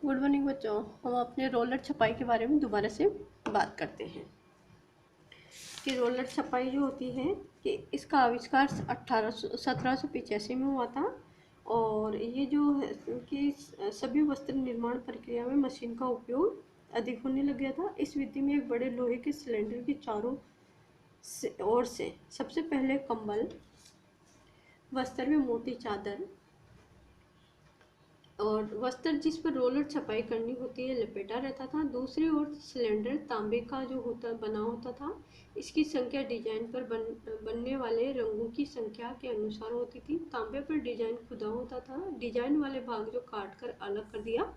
Good morning बच्चों। हम अपने रोलर छपाई के बारे में दोबारा से बात करते हैं कि रोलर छपाई जो होती है कि इसका आविष्कार 1785 में हुआ था। और ये जो है कि सभी वस्त्र निर्माण प्रक्रिया में मशीन का उपयोग अधिक होने लग गया था। इस विधि में एक बड़े लोहे के सिलेंडर के चारों ओर से सबसे पहले कंबल, वस्त्र में मोटी चादर और वस्त्र जिस पर रोलर छपाई करनी होती है लपेटा रहता था। दूसरी ओर सिलेंडर तांबे का जो बना होता था। इसकी संख्या डिजाइन पर बनने वाले रंगों की संख्या के अनुसार होती थी। तांबे पर डिजाइन खुदा होता था। डिजाइन वाले भाग जो काट कर अलग कर दिया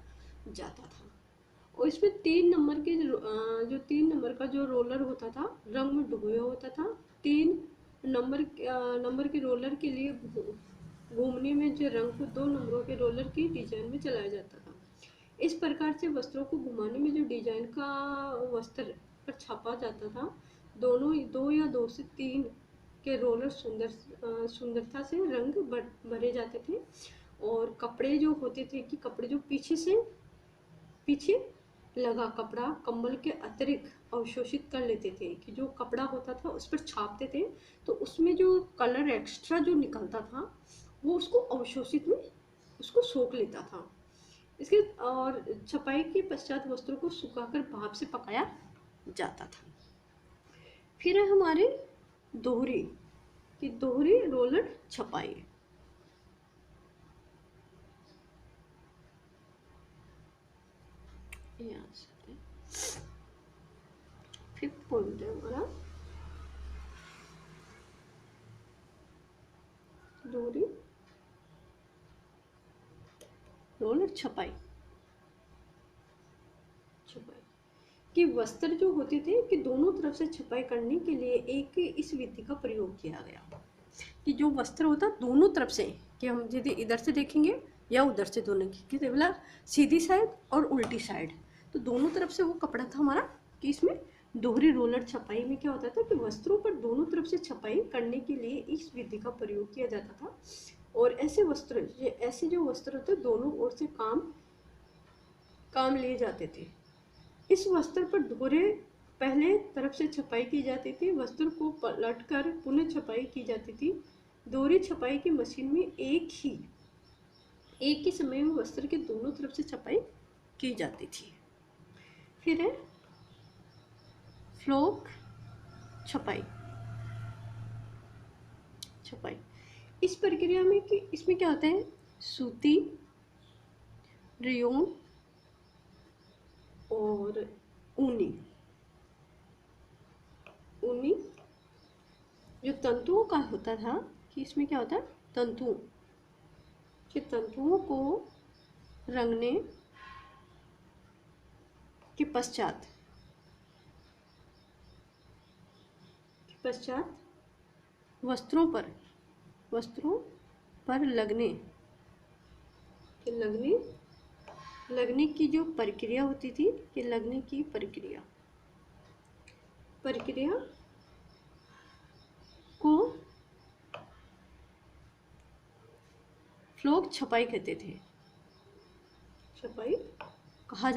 जाता था। और इसमें 3 नंबर के जो 3 नंबर का जो रोलर होता था रंग में डुबोया होता था। 3 नंबर के रोलर के लिए घूमने में जो रंग को 2 नंबरों के रोलर की डिजाइन में चलाया जाता था। इस प्रकार से वस्त्रों को घुमाने में जो डिजाइन का वस्त्र पर छापा जाता था, दोनों 2 या 2 से 3 के रोलर सुंदरता से रंग भरे जाते थे। और कपड़े जो होते थे कि कपड़े जो पीछे लगा कपड़ा कंबल के अतिरिक्त अवशोषित कर लेते थे कि जो कपड़ा होता था उस पर छापते थे तो उसमें जो कलर एक्स्ट्रा जो निकलता था वो उसको अवशोषित में उसको सोख लेता था। इसके और छपाई के पश्चात वस्त्रों को सुखाकर भाप से पकाया जाता था। फिर है हमारे दोहरी कि दोहरी रोलर छपाई। यहाँ से 5th पॉइंट है हमारा दोहरी रोलर छपाई। कि वस्त्र जो होते थे कि दोनों तरफ से छपाई करने के लिए एक इस विधि का प्रयोग किया गया कि जो वस्त्र होता दोनों तरफ से कि हम यदि इधर से देखेंगे या उधर से दोनों की मतलब सीधी साइड और उल्टी साइड तो दोनों तरफ से वो कपड़ा था हमारा कि इसमें दोहरी रोलर छपाई में क्या होता था कि वस्त्रों पर दोनों तरफ से छपाई करने के लिए इस विधि का प्रयोग किया जाता था। और ऐसे जो वस्त्र होते दोनों ओर से काम लिए जाते थे। इस वस्त्र पर दोहरे पहले तरफ से छपाई की जाती थी। वस्त्र को पलटकर पुनः छपाई की जाती थी। दोहरी छपाई की मशीन में एक ही समय में वस्त्र के दोनों तरफ से छपाई की जाती थी। फिर है फ्लोक छपाई। इस प्रक्रिया में कि इसमें क्या होता है सूती, रेयन और ऊनी जो तंतुओं का होता था कि इसमें क्या होता है तंतुओं को रंगने के पश्चात वस्त्रों पर लगने की जो प्रक्रिया होती थी कि लगने की प्रक्रिया को फ्लोक छपाई कहते थे। छपाई कहा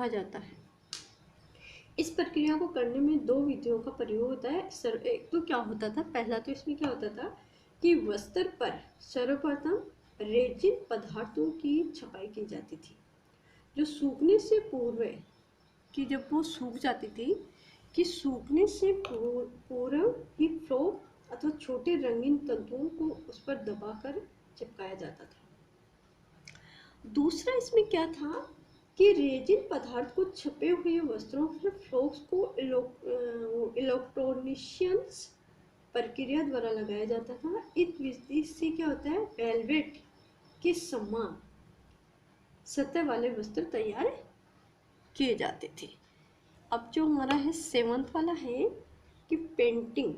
जाता है। इस प्रक्रिया को करने में 2 विधियों का प्रयोग होता है। एक तो क्या होता था पहला तो इसमें क्या होता था कि वस्त्र पर सर्वप्रथम रेजिन पदार्थों की छपाई की जाती थी जो सूखने से पूर्व कि जब वो सूख जाती थी कि सूखने से पूर्व ही फ्लोक अथवा छोटे रंगीन तंतुओं को उस पर दबाकर चिपकाया जाता था। दूसरा इसमें क्या था कि रेजिन पदार्थ को छपे हुए वस्त्रों पर फ्लोक्स को इलेक्ट्रोनिशियंस प्रक्रिया द्वारा लगाया जाता था। इस विधि से क्या होता है वेलवेट के समान सतह वाले वस्त्र तैयार किए जाते थे। अब जो हमारा है 7th वाला है कि पेंटिंग।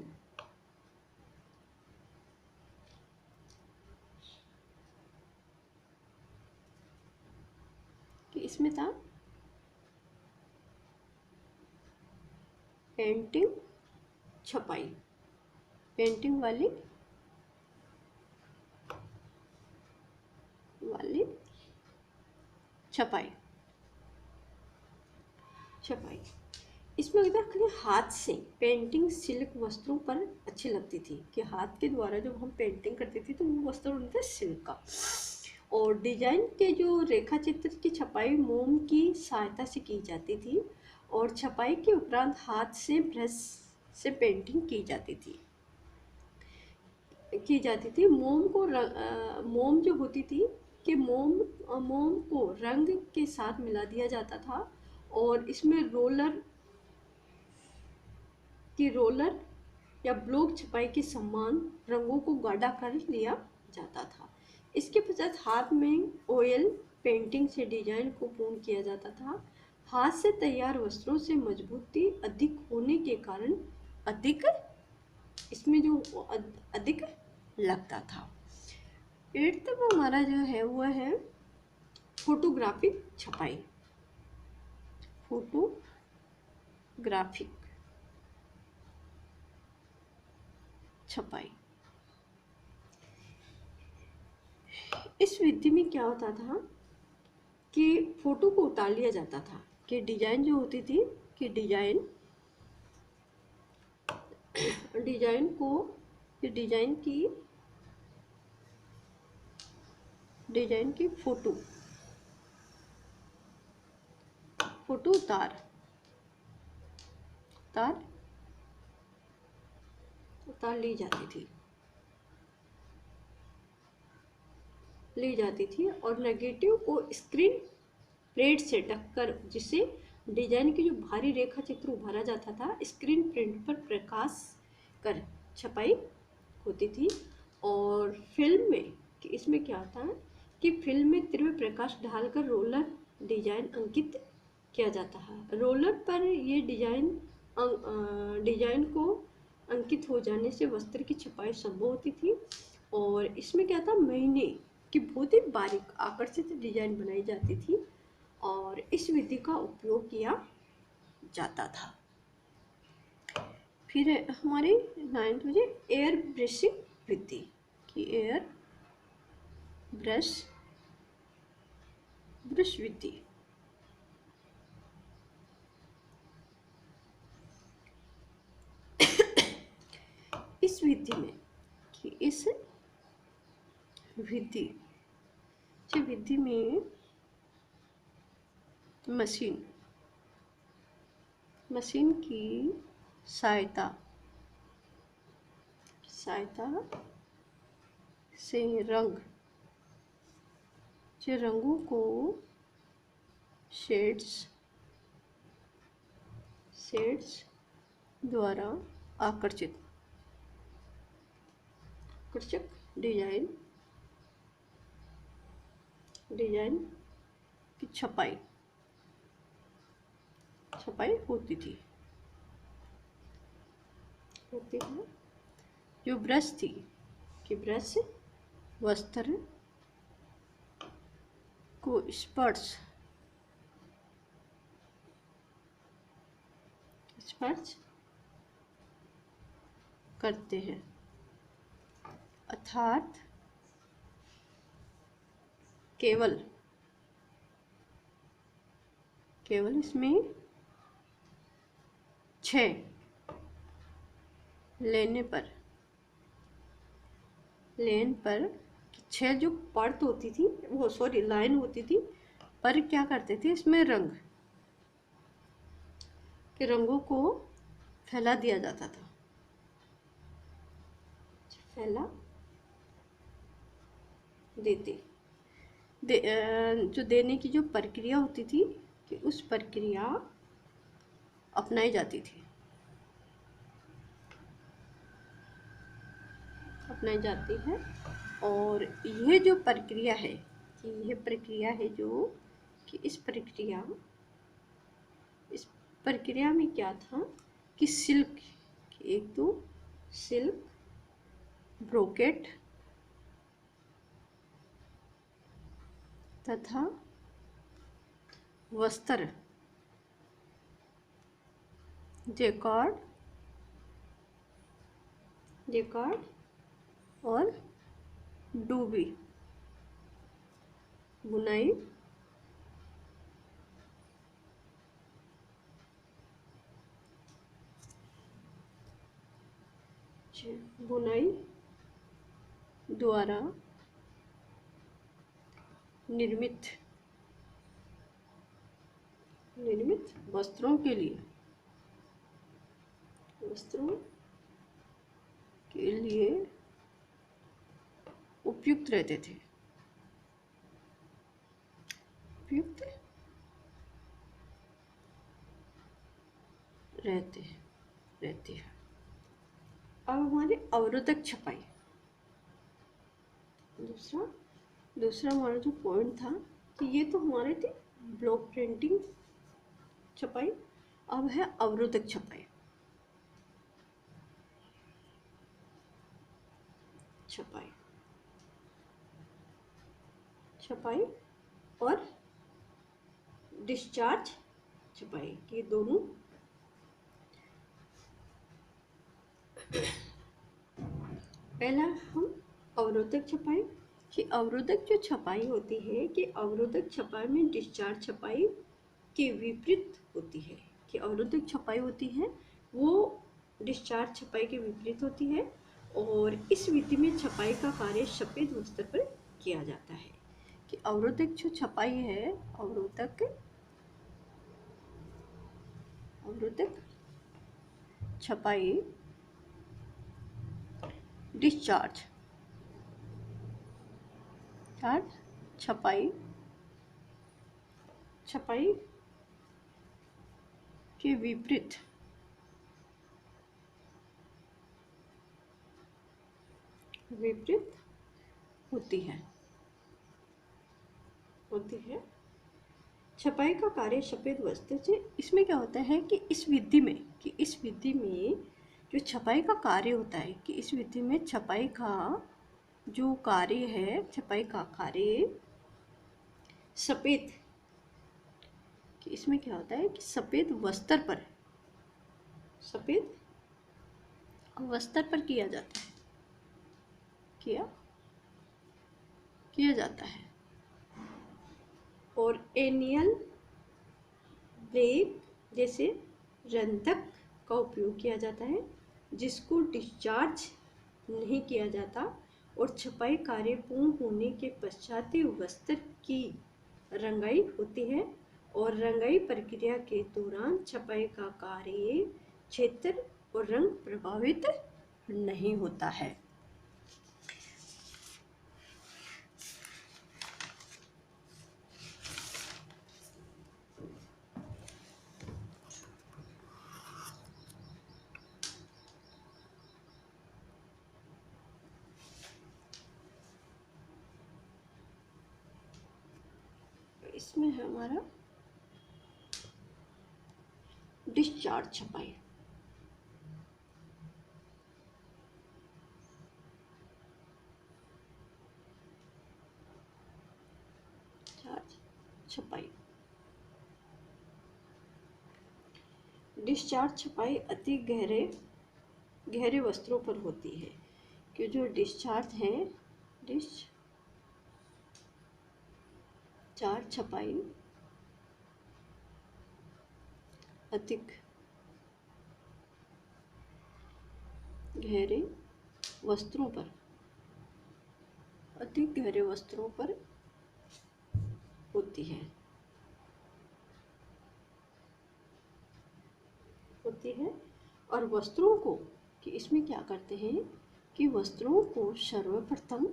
कि इसमें था पेंटिंग वाली छपाई। छपाई इसमें होता है कि हाथ से पेंटिंग सिल्क वस्त्रों पर अच्छी लगती थी, कि हाथ के द्वारा जब हम पेंटिंग करते थे तो वो वस्त्र बनता है सिल्क का। और डिजाइन के जो रेखा चित्र की छपाई मोम की सहायता से की जाती थी, और छपाई के उपरांत हाथ से ब्रश से पेंटिंग की जाती थी। मोम जो होती थी कि मोम को रंग के साथ मिला दिया जाता था, और इसमें रोलर या ब्लॉक छपाई के समान रंगों को गाढ़ा कर लिया जाता था। इसके पश्चात हाथ में ऑयल पेंटिंग से डिजाइन को पूर्ण किया जाता था। हाथ से तैयार वस्त्रों से मजबूती अधिक होने के कारण अधिक इसमें जो अधिक लगता था। 8th में हमारा जो है वो है फोटोग्राफिक छपाई। फोटोग्राफिक छपाई इस विधि में क्या होता था कि फोटो को उतार लिया जाता था, कि डिजाइन जो होती थी कि डिजाइन को डिजाइन की फोटो उतार ली जाती थी और नेगेटिव को स्क्रीन प्लेट से ढककर, जिसे डिजाइन की जो भारी रेखा चित्र उभारा जाता था, स्क्रीन प्रिंट पर प्रकाश कर छपाई होती थी। और फिल्म में कि इसमें क्या होता है कि फिल्म में तीव्र प्रकाश डालकर रोलर डिजाइन अंकित किया जाता है। रोलर पर ये डिजाइन को अंकित हो जाने से वस्त्र की छपाई संभव होती थी। और इसमें क्या था, महीने की बहुत ही बारीक आकर्षित डिजाइन बनाई जाती थी, और इस विधि का उपयोग किया जाता था। फिर हमारी 9th में एयर ब्रशिंग विधि, की एयर ब्रश विधि। इस विधि में मशीन की सहायता से रंगों को शेड्स द्वारा आकर्षक डिजाइन की छपाई होती है। जो ब्रश थी कि ब्रश वस्त्र को स्पर्श करते हैं, अर्थात केवल इसमें 6 लेन पर 6 जो परत होती थी, वो लाइन होती थी, पर क्या करते थे, इसमें रंगों को फैला दिया जाता था। जो देने की जो प्रक्रिया होती थी कि उस प्रक्रिया अपनाई जाती है। और यह जो प्रक्रिया है इस प्रक्रिया में क्या था कि सिल्क ब्रोकेट तथा वस्त्र जैकार्ड और डूबी बुनाई बुनाई द्वारा निर्मित वस्त्रों के लिए उपयुक्त रहते थे। उपयुक्त रहते हैं। अब हमारे अवरोधक छपाई, दूसरा हमारा जो पॉइंट था, तो ये तो हमारे थे ब्लॉक प्रिंटिंग छपाई। अब है अवरोधक छपाई और डिस्चार्ज छपाई के दोनों। पहला हम अवरोधक छपाई कि अवरोधक जो छपाई होती है कि अवरोधक छपाई में डिस्चार्ज छपाई के विपरीत होती है। कि अवरोधक छपाई होती है वो डिस्चार्ज छपाई के विपरीत होती है और इस विधि में छपाई का कार्य सफेद वस्त्र पर किया जाता है। कि अवरोधक जो छपाई है, अवरोधक छपाई डिस्चार्ज छपाई के विपरीत होती है। छपाई का कार्य सफेद वस्त्र से। इसमें क्या होता है कि इस विधि में जो छपाई का कार्य होता है कि इस विधि में छपाई का जो कार्य है, छपाई का कार्य सफेद, कि इसमें क्या होता है कि सफेद वस्त्र पर किया जाता है, किया जाता है। और एनियल ब्रेक जैसे रंधक का उपयोग किया जाता है जिसको डिस्चार्ज नहीं किया जाता। और छपाई कार्य पूर्ण होने के पश्चात ही वस्त्र की रंगाई होती है और रंगाई प्रक्रिया के दौरान छपाई का कार्य क्षेत्र और रंग प्रभावित नहीं होता है। इसमें है हमारा डिस्चार्ज छपाई। डिस्चार्ज छपाई अति गहरे वस्त्रों पर होती है। कि जो डिस्चार्ज है, डिस्चार्ज छपाई अधिक गहरे वस्त्रों पर होती है और वस्त्रों को कि इसमें क्या करते हैं कि वस्त्रों को सर्वप्रथम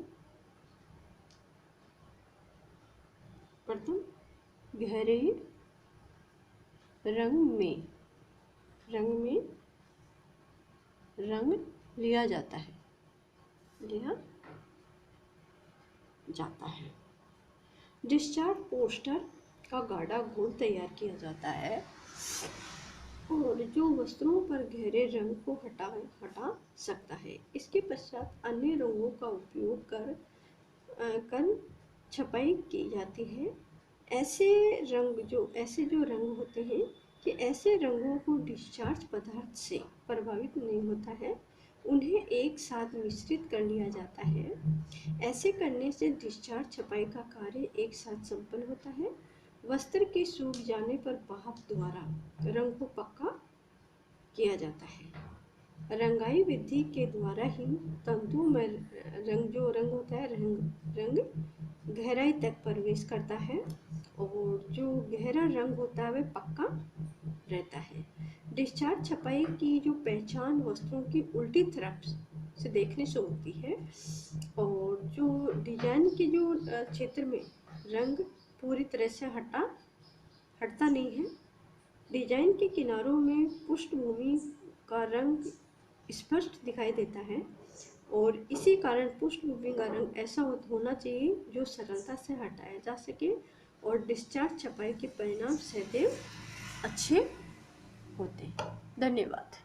गहरे रंग लिया जाता है। डिस्चार्ज पोस्टर का गाढ़ा घोल तैयार किया जाता है और जो वस्त्रों पर गहरे रंग को हटा सकता है। इसके पश्चात अन्य रंगों का उपयोग कर छपाई की जाती है। ऐसे जो रंग होते हैं कि ऐसे रंगों को डिस्चार्ज पदार्थ से प्रभावित नहीं होता है, उन्हें एक साथ मिश्रित कर लिया जाता है। ऐसे करने से डिस्चार्ज छपाई का कार्य एक साथ संपन्न होता है। वस्त्र के सूख जाने पर भाप द्वारा रंग को पक्का किया जाता है। रंगाई विधि के द्वारा ही तंतु में रंग होता है, रंग गहराई तक प्रवेश करता है और जो गहरा रंग होता है वह पक्का रहता है। डिस्चार्ज छपाई की जो पहचान वस्त्रों की उल्टी तरफ से देखने से होती है और जो डिजाइन के जो क्षेत्र में रंग पूरी तरह से हटता नहीं है। डिजाइन के किनारों में पृष्ठभूमि का रंग स्पष्ट दिखाई देता है और इसी कारण पृष्ठभूमि का रंग ऐसा होना चाहिए जो सरलता से हटाया जा सके और डिस्चार्ज छपाई के परिणाम सदैव अच्छे होते हैं। धन्यवाद।